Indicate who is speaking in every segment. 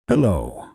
Speaker 1: Hello.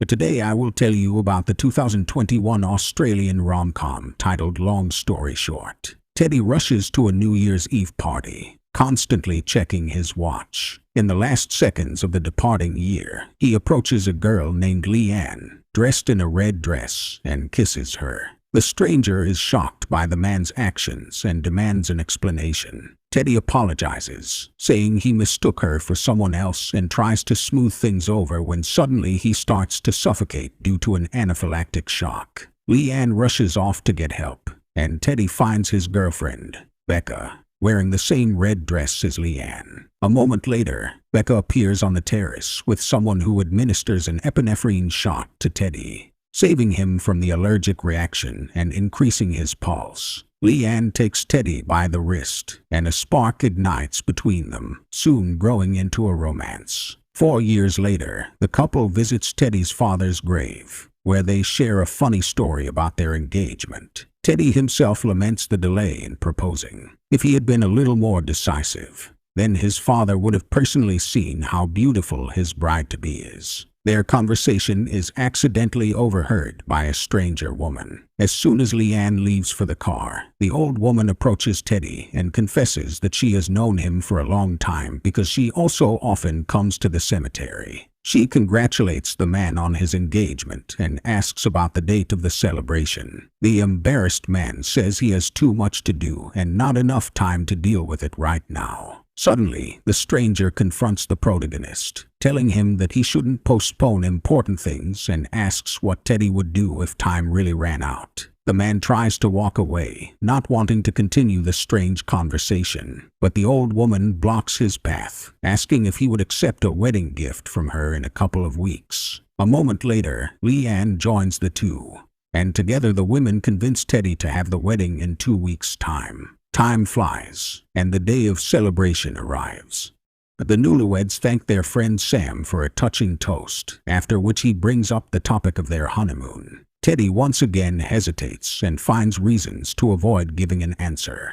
Speaker 1: Today I will tell you about the 2021 Australian rom-com titled Long Story Short. Teddy rushes to a New Year's Eve party, constantly checking his watch. In the last seconds of the departing year, he approaches a girl named Leanne, dressed in a red dress, and kisses her. The stranger is shocked by the man's actions and demands an explanation. Teddy apologizes, saying he mistook her for someone else and tries to smooth things over when suddenly he starts to suffocate due to an anaphylactic shock. Leanne rushes off to get help, and Teddy finds his girlfriend, Becca, wearing the same red dress as Leanne. A moment later, Becca appears on the terrace with someone who administers an epinephrine shot to Teddy, saving him from the allergic reaction and increasing his pulse. Leanne takes Teddy by the wrist, and a spark ignites between them, soon growing into a romance. 4 years later, the couple visits Teddy's father's grave, where they share a funny story about their engagement. Teddy himself laments the delay in proposing. If he had been a little more decisive, then his father would have personally seen how beautiful his bride-to-be is. Their conversation is accidentally overheard by a stranger woman. As soon as Leanne leaves for the car, the old woman approaches Teddy and confesses that she has known him for a long time because she also often comes to the cemetery. She congratulates the man on his engagement and asks about the date of the celebration. The embarrassed man says he has too much to do and not enough time to deal with it right now. Suddenly, the stranger confronts the protagonist, telling him that he shouldn't postpone important things and asks what Teddy would do if time really ran out. The man tries to walk away, not wanting to continue the strange conversation, but the old woman blocks his path, asking if he would accept a wedding gift from her in a couple of weeks. A moment later, Leanne joins the two, and together the women convince Teddy to have the wedding in 2 weeks' time. Time flies, and the day of celebration arrives. The newlyweds thank their friend Sam for a touching toast, after which he brings up the topic of their honeymoon. Teddy once again hesitates and finds reasons to avoid giving an answer.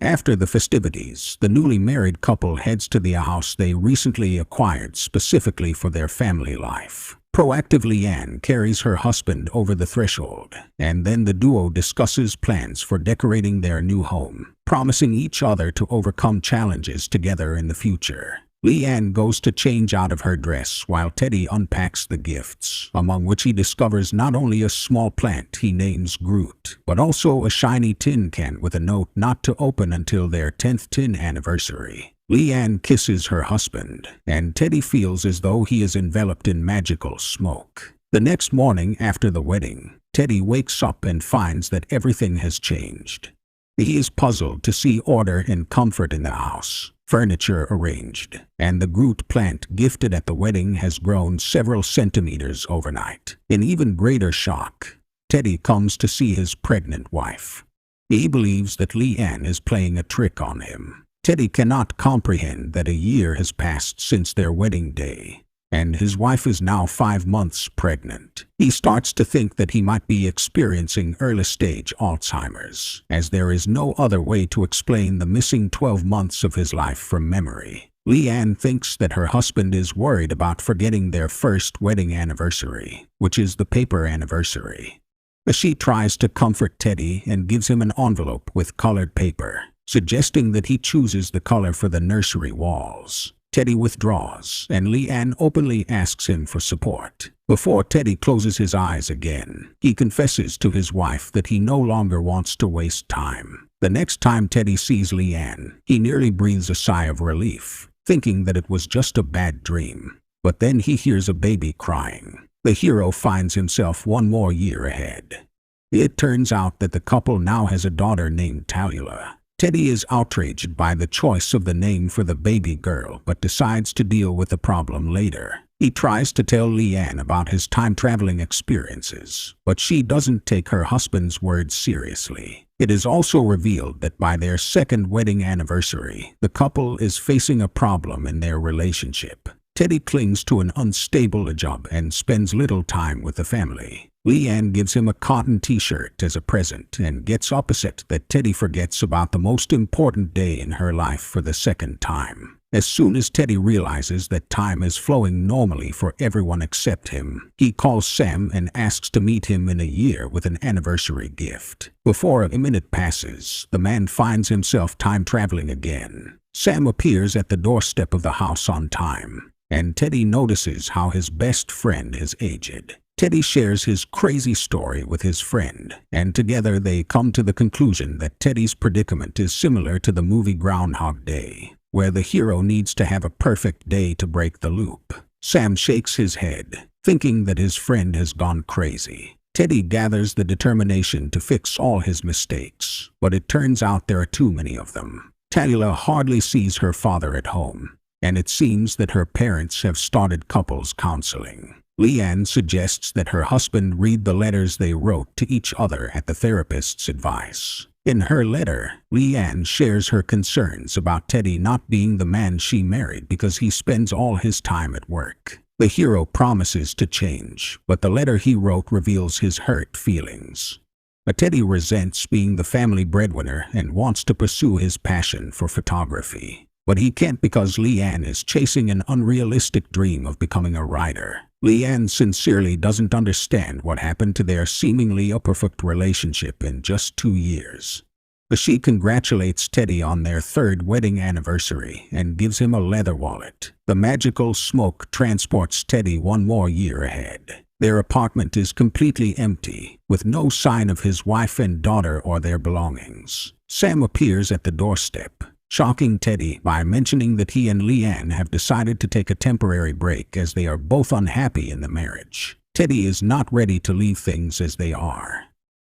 Speaker 1: After the festivities, the newly married couple heads to the house they recently acquired specifically for their family life. Proactive Leanne carries her husband over the threshold, and then the duo discusses plans for decorating their new home, promising each other to overcome challenges together in the future. Leanne goes to change out of her dress while Teddy unpacks the gifts, among which he discovers not only a small plant he names Groot, but also a shiny tin can with a note not to open until their 10th tin anniversary. Leanne kisses her husband, and Teddy feels as though he is enveloped in magical smoke. The next morning after the wedding, Teddy wakes up and finds that everything has changed. He is puzzled to see order and comfort in the house, furniture arranged, and the Groot plant gifted at the wedding has grown several centimeters overnight. In even greater shock, Teddy comes to see his pregnant wife. He believes that Leanne is playing a trick on him. Teddy cannot comprehend that a year has passed since their wedding day, and his wife is now 5 months pregnant. He starts to think that he might be experiencing early-stage Alzheimer's, as there is no other way to explain the missing 12 months of his life from memory. Leanne thinks that her husband is worried about forgetting their first wedding anniversary, which is the paper anniversary. She tries to comfort Teddy and gives him an envelope with colored paper, suggesting that he chooses the color for the nursery walls. Teddy withdraws, and Leanne openly asks him for support. Before Teddy closes his eyes again, he confesses to his wife that he no longer wants to waste time. The next time Teddy sees Leanne, he nearly breathes a sigh of relief, thinking that it was just a bad dream. But then he hears a baby crying. The hero finds himself 1 more year ahead. It turns out that the couple now has a daughter named Tallulah. Teddy is outraged by the choice of the name for the baby girl, but decides to deal with the problem later. He tries to tell Leanne about his time-traveling experiences, but she doesn't take her husband's words seriously. It is also revealed that by their 2nd wedding anniversary, the couple is facing a problem in their relationship. Teddy clings to an unstable job and spends little time with the family. Leanne gives him a cotton t-shirt as a present and gets upset that Teddy forgets about the most important day in her life for the second time. As soon as Teddy realizes that time is flowing normally for everyone except him, he calls Sam and asks to meet him in a year with an anniversary gift. Before a minute passes, the man finds himself time-traveling again. Sam appears at the doorstep of the house on time, and Teddy notices how his best friend has aged. Teddy shares his crazy story with his friend, and together they come to the conclusion that Teddy's predicament is similar to the movie Groundhog Day, where the hero needs to have a perfect day to break the loop. Sam shakes his head, thinking that his friend has gone crazy. Teddy gathers the determination to fix all his mistakes, but it turns out there are too many of them. Talia hardly sees her father at home, and it seems that her parents have started couples counseling. Leanne suggests that her husband read the letters they wrote to each other at the therapist's advice. In her letter, Leanne shares her concerns about Teddy not being the man she married because he spends all his time at work. The hero promises to change, but the letter he wrote reveals his hurt feelings. But Teddy resents being the family breadwinner and wants to pursue his passion for photography. But he can't because Leanne is chasing an unrealistic dream of becoming a writer. Leanne sincerely doesn't understand what happened to their seemingly perfect relationship in just 2 years. She congratulates Teddy on their 3rd wedding anniversary and gives him a leather wallet. The magical smoke transports Teddy 1 more year ahead. Their apartment is completely empty, with no sign of his wife and daughter or their belongings. Sam appears at the doorstep, shocking Teddy by mentioning that he and Leanne have decided to take a temporary break as they are both unhappy in the marriage. Teddy is not ready to leave things as they are.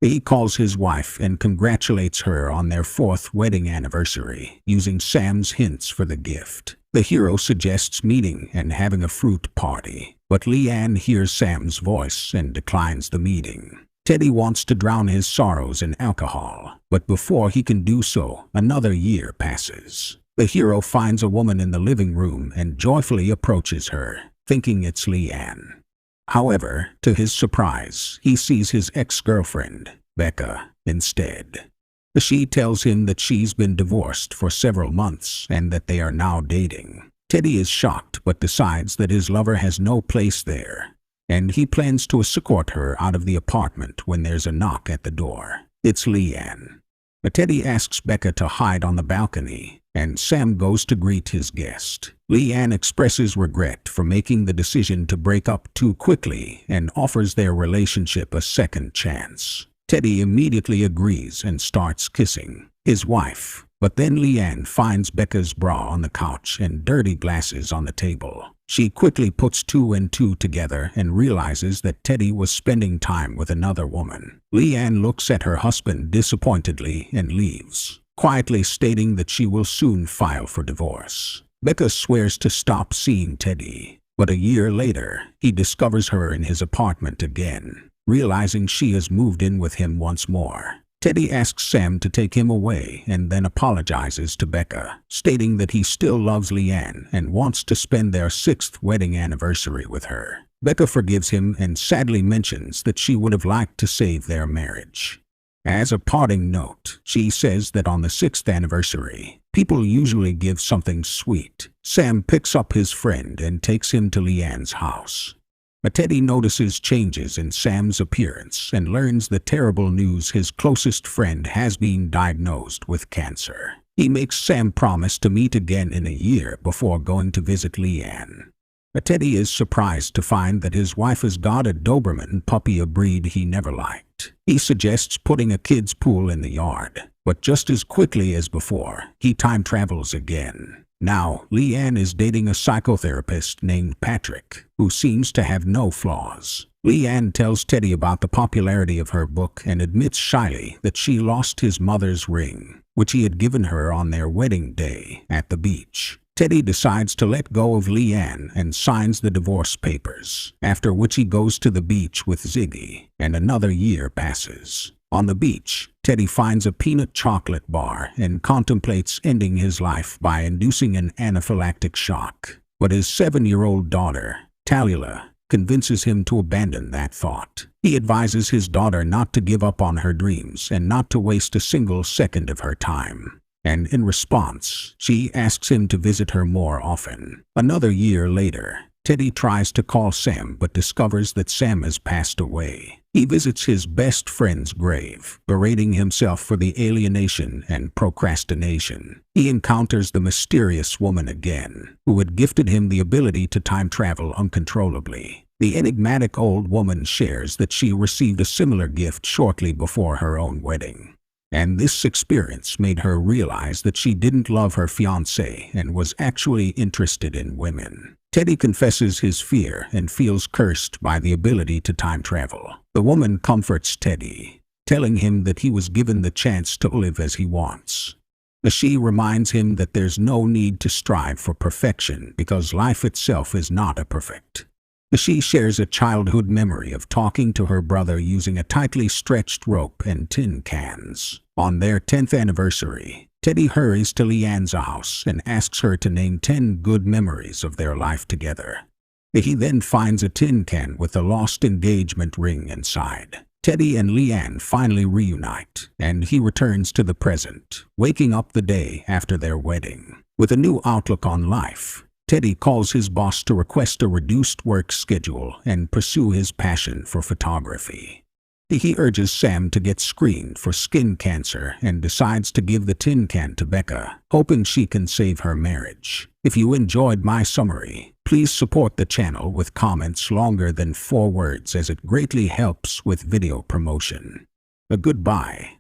Speaker 1: He calls his wife and congratulates her on their 4th wedding anniversary, using Sam's hints for the gift. The hero suggests meeting and having a fruit party, but Leanne hears Sam's voice and declines the meeting. Teddy wants to drown his sorrows in alcohol, but before he can do so, another year passes. The hero finds a woman in the living room and joyfully approaches her, thinking it's Leanne. However, to his surprise, he sees his ex-girlfriend, Becca, instead. She tells him that she's been divorced for several months and that they are now dating. Teddy is shocked but decides that his lover has no place there, and he plans to escort her out of the apartment when there's a knock at the door. It's Leanne. But Teddy asks Becca to hide on the balcony, and Sam goes to greet his guest. Leanne expresses regret for making the decision to break up too quickly and offers their relationship a second chance. Teddy immediately agrees and starts kissing his wife, but then Leanne finds Becca's bra on the couch and dirty glasses on the table. She quickly puts 2 and 2 together and realizes that Teddy was spending time with another woman. Leanne looks at her husband disappointedly and leaves, quietly stating that she will soon file for divorce. Becca swears to stop seeing Teddy, but a year later, he discovers her in his apartment again, realizing she has moved in with him once more. Teddy asks Sam to take him away and then apologizes to Becca, stating that he still loves Leanne and wants to spend their 6th wedding anniversary with her. Becca forgives him and sadly mentions that she would have liked to save their marriage. As a parting note, she says that on the 6th anniversary, people usually give something sweet. Sam picks up his friend and takes him to Leanne's house. But Teddy notices changes in Sam's appearance and learns the terrible news his closest friend has been diagnosed with cancer. He makes Sam promise to meet again in a year before going to visit Leanne. But Teddy is surprised to find that his wife has got a Doberman puppy, a breed he never liked. He suggests putting a kid's pool in the yard, but just as quickly as before, he time travels again. Now, Leanne is dating a psychotherapist named Patrick, who seems to have no flaws. Leanne tells Teddy about the popularity of her book and admits shyly that she lost his mother's ring, which he had given her on their wedding day at the beach. Teddy decides to let go of Leanne and signs the divorce papers, after which he goes to the beach with Ziggy, and another year passes. On the beach, Teddy finds a peanut chocolate bar and contemplates ending his life by inducing an anaphylactic shock. But his 7-year-old daughter, Talia, convinces him to abandon that thought. He advises his daughter not to give up on her dreams and not to waste a single second of her time. And in response, she asks him to visit her more often. Another year later, Teddy tries to call Sam but discovers that Sam has passed away. He visits his best friend's grave, berating himself for the alienation and procrastination. He encounters the mysterious woman again, who had gifted him the ability to time travel uncontrollably. The enigmatic old woman shares that she received a similar gift shortly before her own wedding. And this experience made her realize that she didn't love her fiancé and was actually interested in women. Teddy confesses his fear and feels cursed by the ability to time travel. The woman comforts Teddy, telling him that he was given the chance to live as he wants. She reminds him that there's no need to strive for perfection because life itself is not perfect. She shares a childhood memory of talking to her brother using a tightly stretched rope and tin cans. On their 10th anniversary, Teddy hurries to Leanne's house and asks her to name 10 good memories of their life together. He then finds a tin can with a lost engagement ring inside. Teddy and Leanne finally reunite, and he returns to the present, waking up the day after their wedding. With a new outlook on life, Teddy calls his boss to request a reduced work schedule and pursue his passion for photography. He urges Sam to get screened for skin cancer and decides to give the tin can to Becca, hoping she can save her marriage. If you enjoyed my summary, please support the channel with comments longer than 4 words as it greatly helps with video promotion. Goodbye.